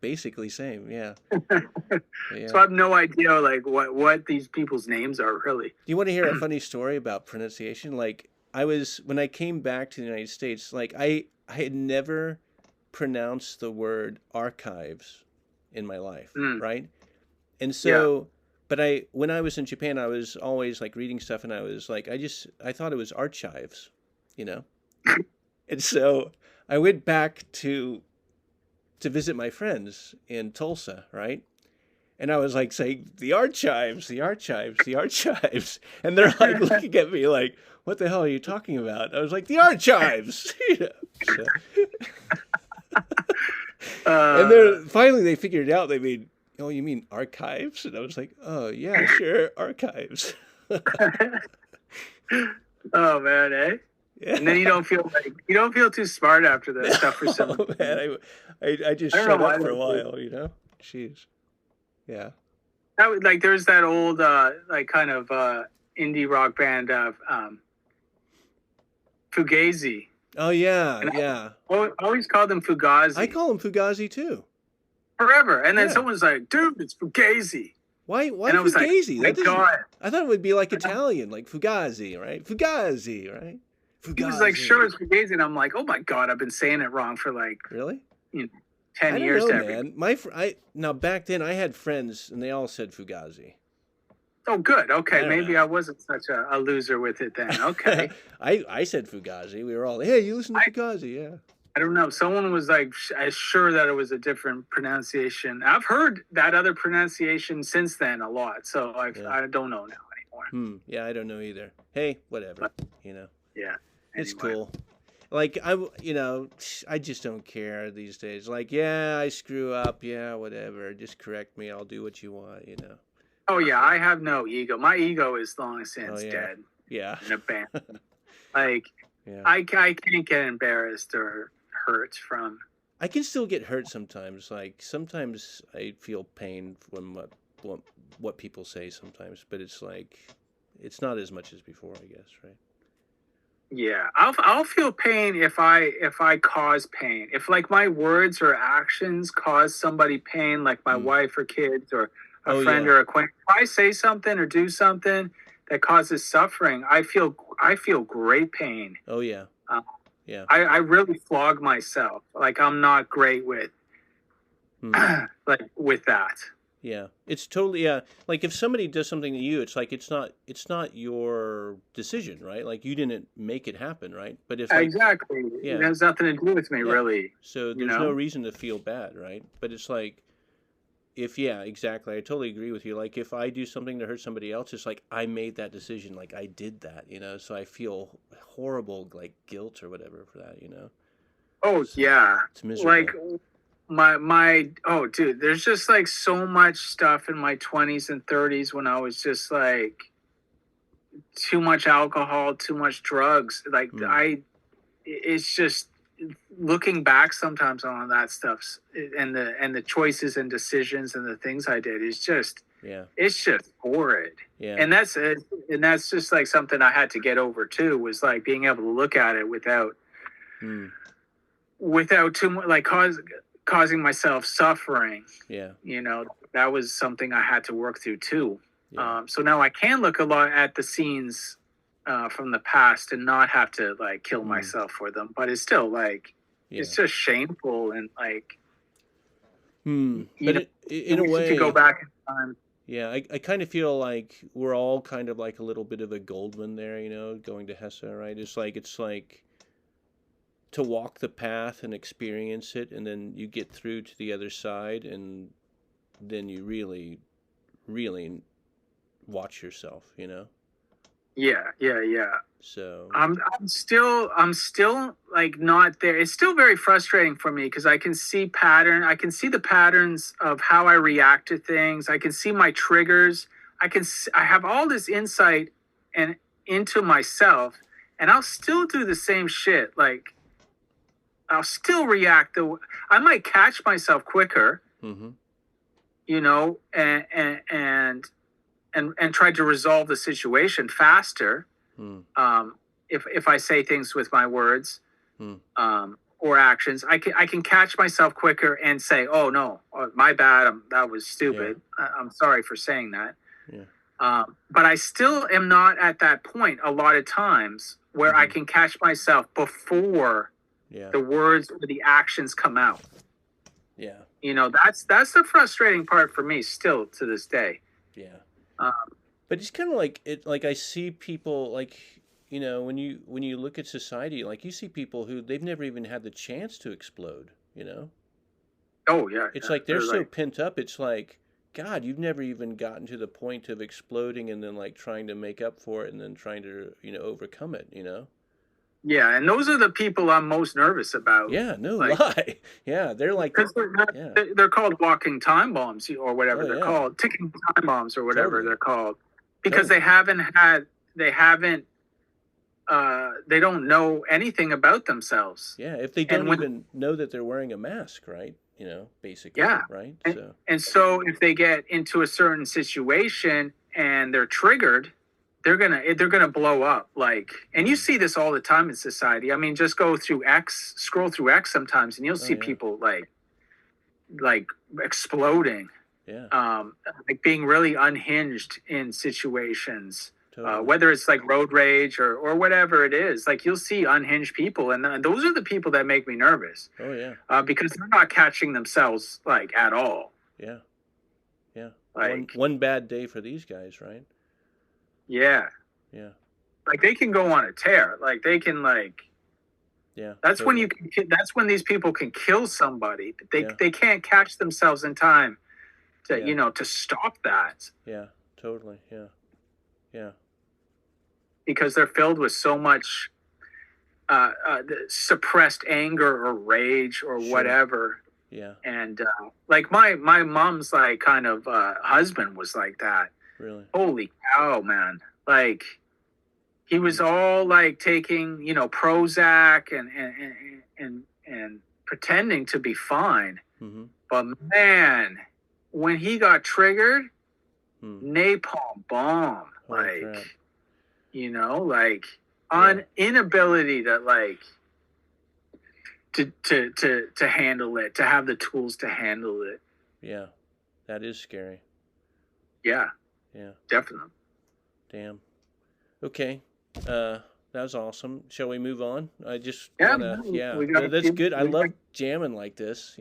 basically same. Yeah. Yeah. So I have no idea like what these people's names are really. Do you want to hear a funny story about pronunciation? Like when I came back to the United States, like I had never pronounced the word archives in my life, Mm, right? And yeah. so, but when I was in Japan, I was always like reading stuff, and I was like, I thought it was archives, you know. And so I went back to visit my friends in Tulsa, right? And I was like saying, the archives, the archives, the archives. And they're like looking at me like, what the hell are you talking about? I was like, the archives. You know, so. And then finally they figured it out. They mean, oh, you mean archives? And I was like, oh, yeah, sure, archives. Oh man, eh? Yeah. And then you don't feel too smart after that stuff for some Oh, man, I just I don't shut know up why for a they do. while, you know? Jeez. Yeah. Like there's that old like kind of indie rock band of Fugazi. Oh, yeah, And yeah. I always called them Fugazi. I call him Fugazi, too. Forever. And then Yeah. someone's like, dude, it's Fugazi. Why And I was like, Fugazi? my God. I thought it would be like Italian, like Fugazi, right? Fugazi, right? Fugazi. He was like, sure, it's Fugazi. And I'm like, oh my God, I've been saying it wrong for like Really? 10 I years. don't know, man. Now back then I had friends and they all said Fugazi. Oh, good. Okay. I Maybe know. I wasn't such a loser with it then. Okay. I said Fugazi. We were all, hey, you listen to Fugazi, yeah. I don't know. Someone was like, sure that it was a different pronunciation. I've heard that other pronunciation since then a lot. So I don't know now anymore. Yeah, I don't know either. Hey, whatever, you know. Yeah. It's Anyway. cool. Like, I just don't care these days. Like, yeah, I screw up. Yeah, whatever. Just correct me. I'll do what you want, you know. Oh, yeah. I have no ego. My ego is long since dead. Yeah. In a band. Like, Yeah. I can't get embarrassed or hurt from. I can still get hurt sometimes. Like, sometimes I feel pain from what people say sometimes. But it's like, it's not as much as before, I guess, right? Yeah, I'll feel pain if I cause pain. If like my words or actions cause somebody pain, like my wife or kids or a friend or acquaintance. If I say something or do something that causes suffering, I feel great pain. Oh yeah, yeah. I really flog myself. Like I'm not great with like with that. Yeah, it's totally like if somebody does something to you, it's like it's not your decision, right? Like you didn't make it happen, right? But if exactly, it has nothing to do with me, really. So there's no reason to feel bad, right? But it's like exactly. I totally agree with you. Like if I do something to hurt somebody else, it's like I made that decision, like I did that, you know. So I feel horrible, like guilt or whatever for that, you know. Oh so yeah, it's miserable. Like oh dude, there's just like so much stuff in my 20s and 30s when I was just like too much alcohol, too much drugs. Like it's just looking back sometimes on that stuff and the choices and decisions and the things I did is just it's just horrid. Yeah. And that's just like something I had to get over too, was like being able to look at it without too much like causing myself suffering. Yeah. You know, that was something I had to work through too. Yeah. So now I can look a lot at the scenes from the past and not have to like kill myself for them, but it's still like it's just shameful and like but in a way to go back in time. Yeah, I kind of feel like we're all kind of like a little bit of a Goldman there, you know, going to Hesse, right? It's like to walk the path and experience it, and then you get through to the other side, and then you really, really watch yourself, you know? Yeah. So I'm still like not there. It's still very frustrating for me because I can see the patterns of how I react to things. I can see my triggers. I have all this insight and into myself, and I'll still do the same shit. Like I'll still react. I might catch myself quicker, you know, and and tried to resolve the situation faster. If I say things with my words or actions, I can catch myself quicker and say, "Oh no, my bad. That was stupid. I'm sorry for saying that." But I still am not at that point a lot of times where I can catch myself before the words or the actions come out. Yeah. You know, that's the frustrating part for me still to this day. Yeah. But it's kind of like it. Like I see people like, you know, when you look at society, like you see people who they've never even had the chance to explode. You know. Oh yeah. It's like they're so pent up. It's like, God, you've never even gotten to the point of exploding and then like trying to make up for it and then trying to, you know, overcome it. You know. Yeah, and those are the people I'm most nervous about. Yeah, no lie. Yeah, they're like, because they're called walking time bombs or whatever they're called, ticking time bombs or whatever they're called, because they don't know anything about themselves. Yeah, if they don't even know that they're wearing a mask, right? You know, basically, right? So if they get into a certain situation and they're triggered, they're gonna blow up. Like, and you see this all the time in society. I mean, just scroll through X sometimes, and you'll see people like exploding, like being really unhinged in situations. Whether it's like road rage or whatever it is, like you'll see unhinged people, and those are the people that make me nervous. Because they're not catching themselves like at all. Like one bad day for these guys, right? Yeah. Like they can go on a tear. Like they can That's when that's when these people can kill somebody. They can't catch themselves in time to to stop that. Yeah, totally. Yeah. Because they're filled with so much suppressed anger or rage or whatever. Yeah. And like my mom's like kind of husband was like that. Really? Holy cow, man. Like he was all like taking, Prozac and pretending to be fine. But man, when he got triggered, napalm bomb. Holy crap. Inability to to handle it, to have the tools to handle it. Yeah. That is scary. Yeah. Yeah. Definitely. Damn. Okay. That was awesome. Shall we move on? I just wanna, that's good. I love jamming like this,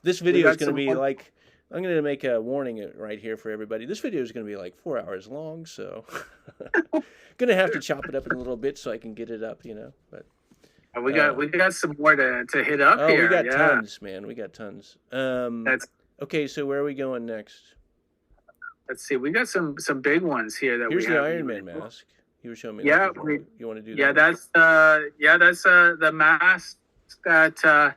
This video is going to be like, I'm going to make a warning right here for everybody. This video is going to be like 4 hours long, so going to have to chop it up in a little bit so I can get it up, But we got some more to hit up here. We got tons, man. We got tons. Okay, so where are we going next? Let's see. We got some big ones here that Here's we have. the Iron Man mask. You were showing me. Yeah, you want to do that? Yeah, that's the mask that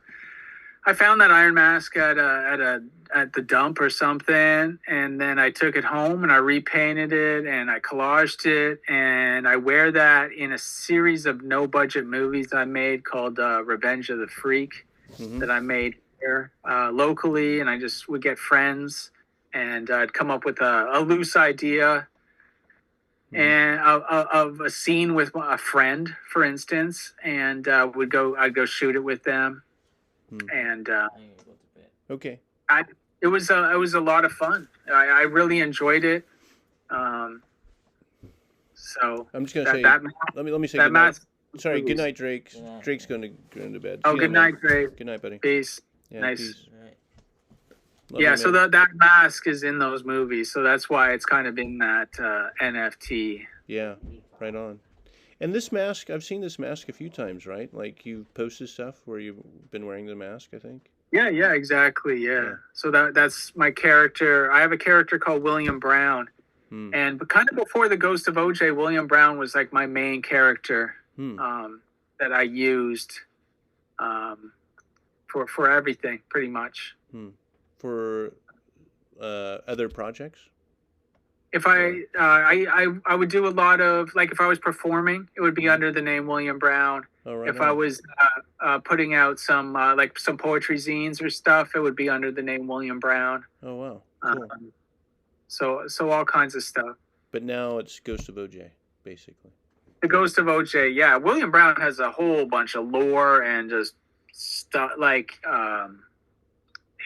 I found that iron mask at the dump or something, and then I took it home and I repainted it and I collaged it, and I wear that in a series of no budget movies I made called Revenge of the Freak that I made here locally, and I just would get friends and I'd come up with a loose idea and of a scene with a friend, for instance, and I'd go shoot it with them. And okay, it was a lot of fun. I really enjoyed it. So I'm just gonna say let me say good night. Sorry, good night, Drake. Drake's going to bed. Oh, good night, Drake. Good night, buddy. Peace. Yeah, nice. Peace. Yeah, so that mask is in those movies, so that's why it's kind of in that NFT. Yeah, right on. And this mask, I've seen this mask a few times, right? Like you've posted stuff where you've been wearing the mask, I think. Yeah, exactly. Yeah. So that's my character. I have a character called William Brown. And kind of before the Ghost of OJ, William Brown was like my main character that I used for everything, pretty much. For other projects? If I would do a lot of, like, if I was performing, it would be under the name William Brown. If I was putting out some some poetry zines or stuff, it would be under the name William Brown. Oh wow, cool. So all kinds of stuff. But now it's Ghost of OJ, basically. The Ghost of OJ, yeah. William Brown has a whole bunch of lore and just stuff like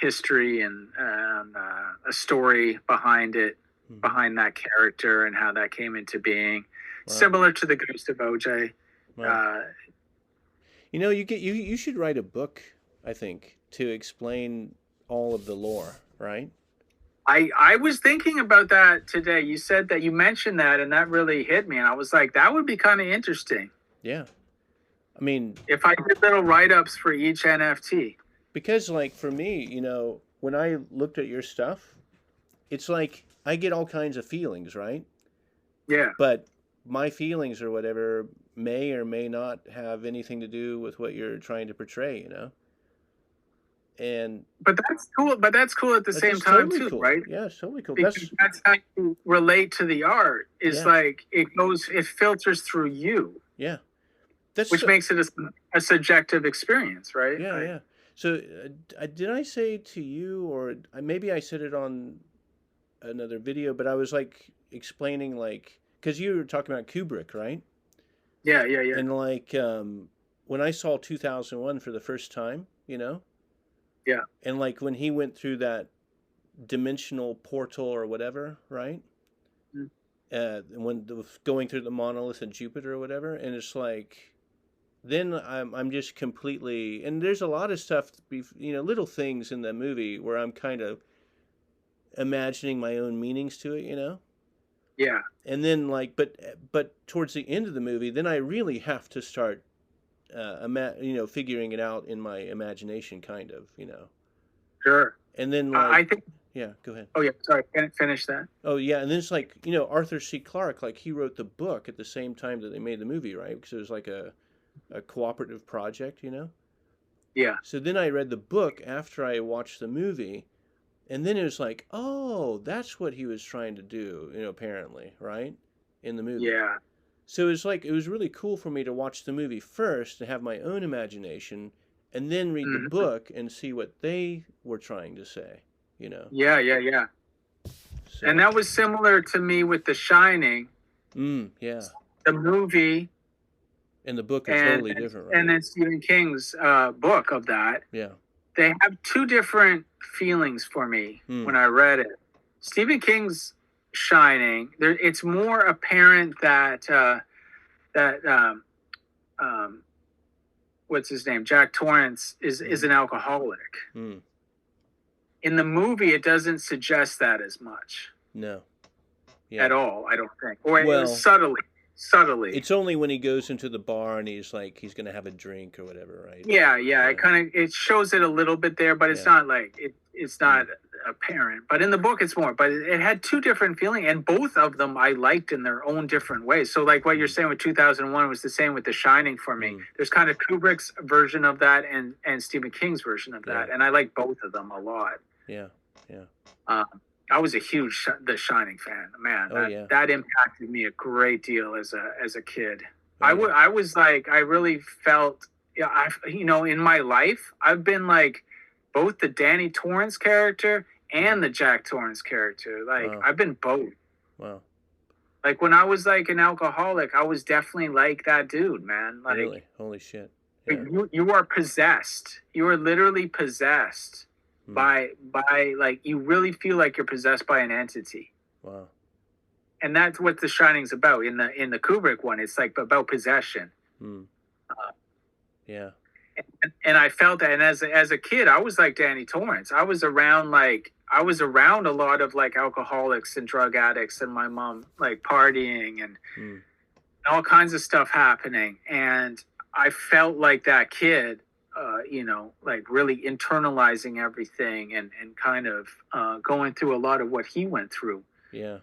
history and a story behind it, behind that character and how that came into being. Wow. Similar to the Ghost of OJ. Wow. You know, you should write a book, I think, to explain all of the lore, right? I was thinking about that today. You said that, you mentioned that, and that really hit me. And I was like, that would be kind of interesting. Yeah. I mean, if I did little write-ups for each NFT. Because, like, for me, you know, when I looked at your stuff, it's like I get all kinds of feelings, right? Yeah. But my feelings or whatever may or may not have anything to do with what you're trying to portray, you know? But that's cool. But that's cool at the same time too, cool. right? Yeah, it's totally cool. Because that's how you relate to the art. Is like it filters through you. Yeah, which makes it a subjective experience, right? Yeah, yeah. So did I say to you, or maybe I said it on another video, but I was like explaining, like, because you were talking about Kubrick, right? Yeah, yeah, yeah. And like when I saw 2001 for the first time, you know. Yeah. And like when he went through that dimensional portal or whatever, right? When going through the monolith in Jupiter or whatever, and it's like, then I'm just completely, and there's a lot of stuff, you know, little things in the movie where I'm kind of imagining my own meanings to it, you know. Yeah. And then like, but towards the end of the movie, then I really have to start you know, figuring it out in my imagination, kind of, you know. Sure. And then like, I think. Yeah, go ahead. Oh yeah, sorry, finish that. Oh yeah, and then it's like, you know, Arthur C. Clarke, like he wrote the book at the same time that they made the movie, right? Because it was like a cooperative project, you know. Yeah. So then I read the book after I watched the movie, and then it was like, oh, that's what he was trying to do, you know, apparently, right, in the movie. Yeah. So it's like, it was really cool for me to watch the movie first, to have my own imagination, and then read the book and see what they were trying to say, you know? Yeah, yeah, yeah. So. And that was similar to me with The Shining. Yeah. The movie. And the book is totally different, right? And then Stephen King's book of that. Yeah. They have two different feelings for me when I read it. Stephen King's Shining, it's more apparent that what's his name, Jack Torrance is an alcoholic. In the movie, it doesn't suggest that as much. No. Yeah. At all, I don't think. Or well, subtly. It's only when he goes into the bar and he's like, he's going to have a drink or whatever, right? Yeah, yeah. It shows it a little bit there, but it's not like it's not apparent. But in the book, it's more. But it had two different feelings, and both of them I liked in their own different ways. So, like what you're saying with 2001 was the same with The Shining for me. There's kind of Kubrick's version of that and Stephen King's version of that, and I like both of them a lot. Yeah, yeah. I was a huge The Shining fan, man. That impacted me a great deal as a kid. I was like, I really felt, in my life, I've been like both the Danny Torrance character and the Jack Torrance character. Like I've been both. Wow. Like when I was like an alcoholic, I was definitely like that dude, man. Like, really? Holy shit. Yeah. You are possessed. You are literally possessed. By like, you really feel like you're possessed by an entity. Wow. And that's what The Shining's about. In the Kubrick one, it's like about possession. Yeah. And I felt that, and as a kid, I was like Danny Torrance. I was around a lot of like alcoholics and drug addicts, and my mom like partying and all kinds of stuff happening. And I felt like that kid. Like really internalizing everything and kind of going through a lot of what he went through. Yeah.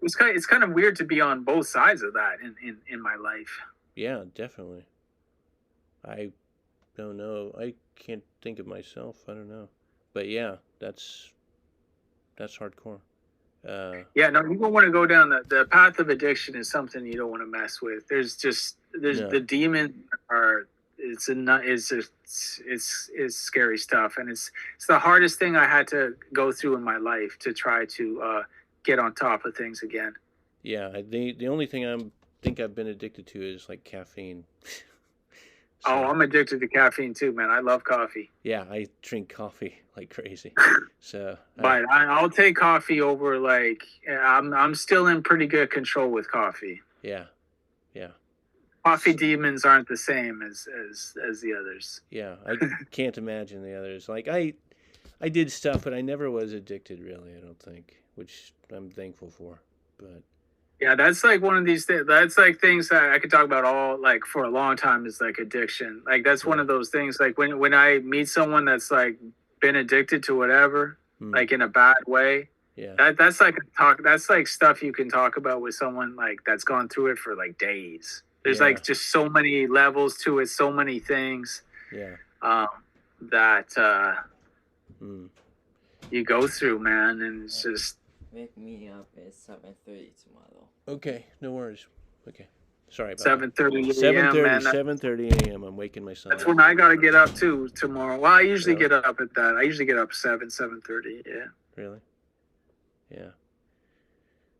It's kind of weird to be on both sides of that in my life. Yeah, definitely. I don't know. I can't think of myself. I don't know. But yeah, that's hardcore. Yeah, no, you don't want to go down the path of addiction is something you don't want to mess with. The demons are. It's scary stuff, and it's the hardest thing I had to go through in my life to try to get on top of things again. Yeah, the only thing I've been addicted to is like caffeine. So, I'm addicted to caffeine too, man. I love coffee. Yeah, I drink coffee like crazy. So, but I'll take coffee over like I'm still in pretty good control with coffee. Yeah. Coffee demons aren't the same as the others. Yeah, I can't imagine the others. Like I did stuff, but I never was addicted really. I don't think, which I'm thankful for. But yeah, that's like one of these things. That's like things that I could talk about all like for a long time. Is like addiction. Like that's one of those things. Like when I meet someone that's like been addicted to whatever, like in a bad way. Yeah, that's like talk. That's like stuff you can talk about with someone like that's gone through it for like days. There's like just so many levels to it, so many things. Yeah. That you go through, man, and it's just. Wake me up at 7:30 tomorrow. Okay, no worries. Okay, sorry about 7:30 a.m. man. 7:30 a.m. I'm waking my son. That's when I gotta get up too tomorrow. Well, I usually get up at that. I usually get up 7:30. Yeah. Really? Yeah.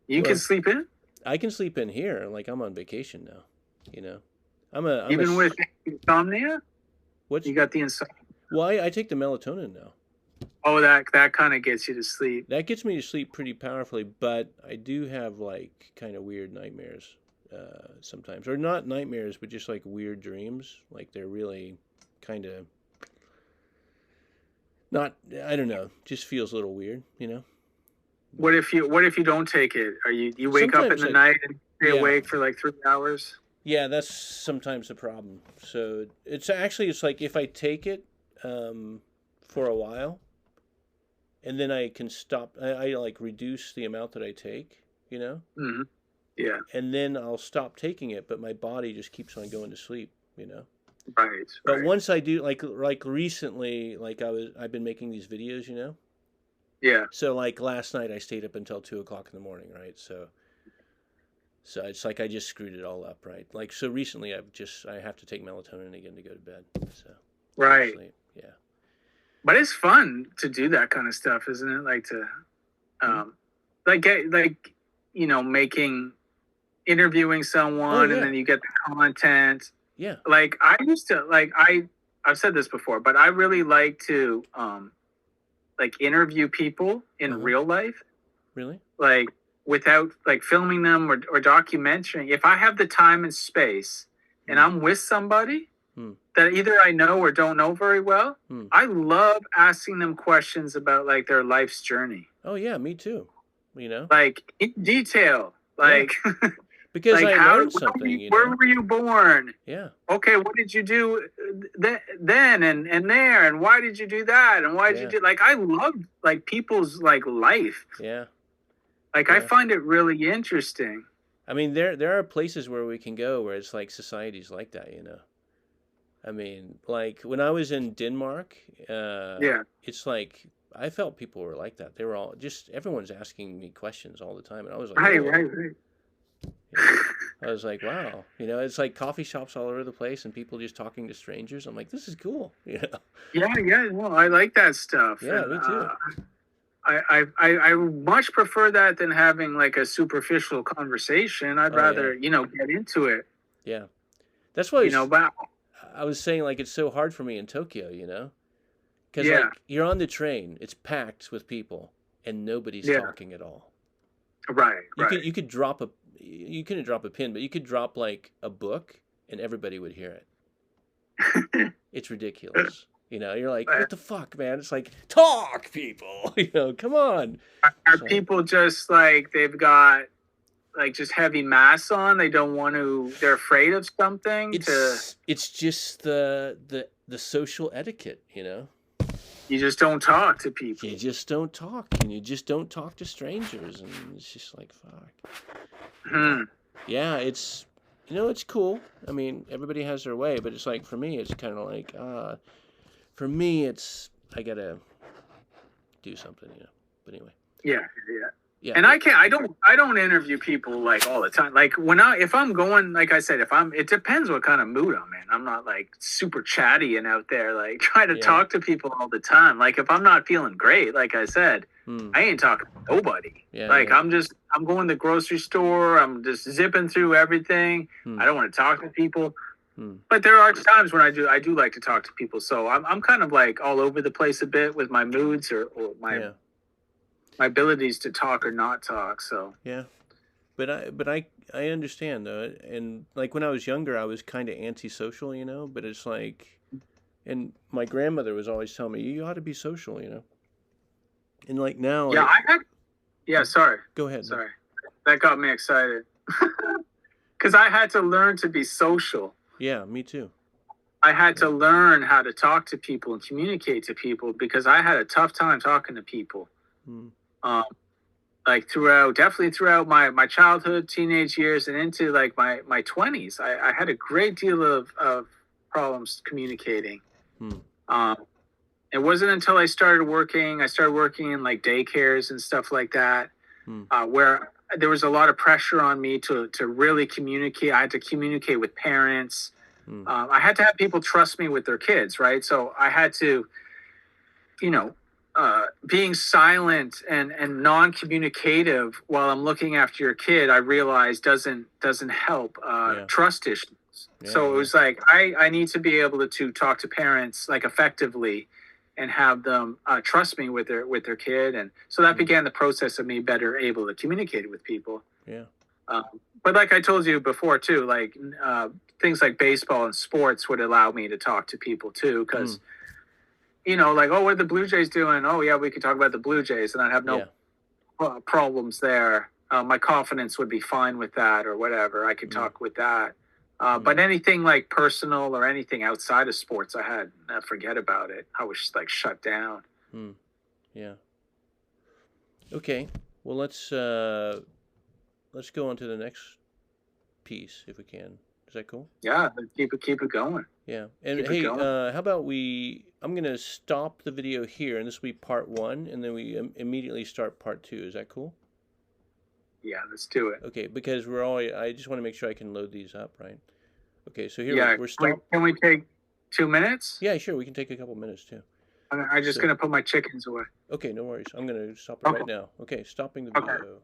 You can sleep in? I can sleep in here. Like I'm on vacation now. You know, I'm even with insomnia. What you got the insomnia? Well, I take the melatonin now. Oh, that kind of gets you to sleep. That gets me to sleep pretty powerfully, but I do have like kind of weird nightmares sometimes, or not nightmares, but just like weird dreams. Like they're really kind of not. I don't know. Just feels a little weird, you know. What if you don't take it? Are you wake up in the night and stay awake for like 3 hours? Yeah, that's sometimes the problem. So it's like if I take it for a while, and then I can stop. I like reduce the amount that I take, you know. Mm-hmm. Yeah. And then I'll stop taking it, but my body just keeps on going to sleep, you know. Right. But once I do, like recently, like I've been making these videos, you know. Yeah. So like last night I stayed up until 2 o'clock in the morning, right? So it's like I just screwed it all up, right? Like so recently I have to take melatonin again to go to bed. So right. Yeah. But it's fun to do that kind of stuff, isn't it? Like to interviewing someone and then you get the content. Yeah. Like I used to I've said this before, but I really like to like interview people in real life. Really? Like without like filming them or documenting. If I have the time and space and I'm with somebody that either I know or don't know very well, I love asking them questions about like their life's journey. Oh yeah, me too. You know, like in detail, like because like I learned something. Where were you born? Yeah. Okay, what did you do then and there, and why did you do that, and why did you do? Like I love like people's like life. Yeah. Like I find it really interesting. I mean, there are places where we can go where it's like societies like that, you know. I mean, like when I was in Denmark, it's like I felt people were like that. They were all just everyone's asking me questions all the time, and I was like, right. You know, I was like, wow, you know, it's like coffee shops all over the place and people just talking to strangers. I'm like, this is cool, you know. Yeah. Well, I like that stuff. Yeah, me too. I much prefer that than having like a superficial conversation. I'd rather, you know, get into it. Yeah. That's why, you know, but I was saying like it's so hard for me in Tokyo, you know, because like you're on the train, it's packed with people and nobody's talking at all. Right. You couldn't drop a pin, but you could drop like a book and everybody would hear it. It's ridiculous. You know, you're like, what the fuck, man? It's like, talk, people. You know, come on. Are people just like, they've got like just heavy masks on? They don't want to, they're afraid of something? It's just the social etiquette, you know? You just don't talk to people. You just don't talk, and you just don't talk to strangers, and it's just like, fuck. Yeah, it's, you know, it's cool. I mean, everybody has their way, but it's like, for me, it's kind of like, for me, it's, I gotta do something, you know. But anyway. Yeah. And I don't interview people like all the time. Like if I'm going, like I said, it depends what kind of mood I'm in. I'm not like super chatty and out there like trying to talk to people all the time. Like if I'm not feeling great, like I said, I ain't talking to nobody. Yeah, like yeah. I'm going to the grocery store. I'm just zipping through everything. I don't want to talk to people. But there are times when I do like to talk to people. So I'm kind of like all over the place a bit with my moods or my abilities to talk or not talk. So yeah. But I understand though, and like when I was younger, I was kind of antisocial, you know. But it's like, and my grandmother was always telling me you ought to be social, you know. And like now, sorry. Go ahead. Sorry, that got me excited because I had to learn to be social. Yeah, me too. I had to learn how to talk to people and communicate to people because I had a tough time talking to people. Like definitely throughout my childhood, teenage years, and into like my 20s, I had a great deal of problems communicating. It wasn't until I started working in like daycares and stuff like that, where there was a lot of pressure on me to really communicate. I had to communicate with parents. I had to have people trust me with their kids, right? So I had to, being silent and non-communicative while I'm looking after your kid, I realized doesn't help trust issues. So it was like I need to be able to talk to parents like effectively and have them trust me with their kid, and so that began the process of me better able to communicate with people. But like I told you before too, like things like baseball and sports would allow me to talk to people too, because like, oh, what are the Blue Jays doing? Oh yeah, we could talk about the Blue Jays, and I'd have no problems there. My confidence would be fine with that, or whatever. I could talk with that. But anything like personal or anything outside of sports, forget about it. I was just like shut down. Yeah. Okay. Well, let's go on to the next piece if we can. Is that cool? Yeah, keep it going. Yeah. And hey, how about I'm going to stop the video here, and this will be part 1, and then we immediately start part 2. Is that cool? Yeah, let's do it. Okay, because I just want to make sure I can load these up, right? Okay, so here we're stopped. Can we take 2 minutes? Yeah, sure. We can take a couple minutes too. I'm just going to put my chickens away. Okay, no worries. I'm going to stop it right now. Okay, stopping the video.